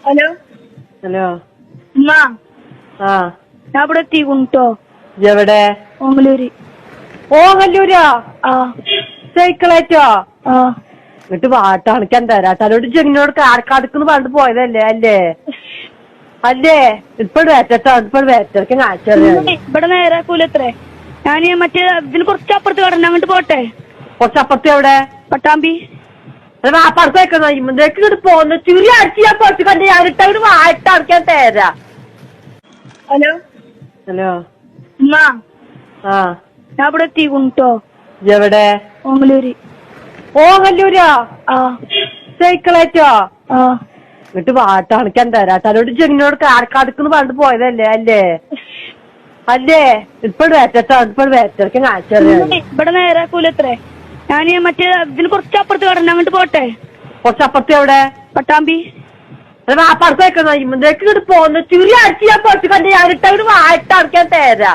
Hello hello ഉമ്മ ആ ഞാൻ ഇവിടെ എത്തിക്കുട്ടോ. എവിടെ? ഓങ്ങലൂര്. ഓങ്ങല്ലൂരാ? ആ സൈക്കിളേറ്റോ? ആ എന്നിട്ട് വാട്ടാണിക്കാൻ തരാട്ടോട് ചെങ്ങിനോട് കാർക്കാടുക്കുന്ന് പറഞ്ഞിട്ട് പോയതല്ലേ അല്ലേ? അല്ലേ ഇപ്പഴും വേറ്റട്ടോ ഇപ്പഴും വേറ്റൊക്കെ കാണിച്ചറിയാം. ഇവിടെ നേരാക്കൂലത്രേ. ഞാൻ മറ്റേ ഇതിന് കുറച്ചപ്പുറത്ത് കടന്നു അങ്ങോട്ട് പോട്ടെ. കുറച്ചപ്പുറത്ത് എവിടെ? പട്ടാമ്പി. അപ്പുറത്ത് വെക്കുന്ന ഇമ്മക്ക് ഇങ്ങോട്ട് പോന്ന് ചുരി അടിച്ച് ഞാൻ പൊറത്ത് കണ്ട് ഞാനിട്ട് വാട്ടാണിക്കാൻ തരാ. ഹലോ ഹലോ ഉമ്മ ആ ഞാൻ ഇവിടെ എത്തിക്കുട്ടോ. എവിടെ? ഓങ്ങലൂര്. ഓങ്ങല്ലൂരാ? ആ സൈക്കിളേറ്റോ? ആ എന്നിട്ട് വാട്ടാണിക്കാൻ തരാട്ടോട് ചെങ്ങിനോട് കാർക്കാടുക്കുന്ന് പറഞ്ഞിട്ട് പോയതല്ലേ അല്ലേ? അല്ലേ ഇപ്പഴും വേറ്റട്ടോ ഇപ്പഴും വേറ്റൊക്കെ കാണിച്ചറിയാം. ഇവിടെ നേരാക്കൂലത്രേ. ഞാൻ മറ്റേ ഇതിന് കുറച്ചപ്പുറത്ത് കടന്നു അങ്ങോട്ട് പോട്ടെ. കുറച്ചപ്പുറത്ത് എവിടെ? പട്ടാമ്പി. അപ്പുറത്ത് വെക്കുന്ന ഇമ്മക്ക് ഇങ്ങോട്ട് പോന്ന് ചുരി അടിച്ച് ഞാൻ പൊറത്ത് കണ്ട് ഞാനിട്ട് വാട്ടാണിക്കാൻ തരാ.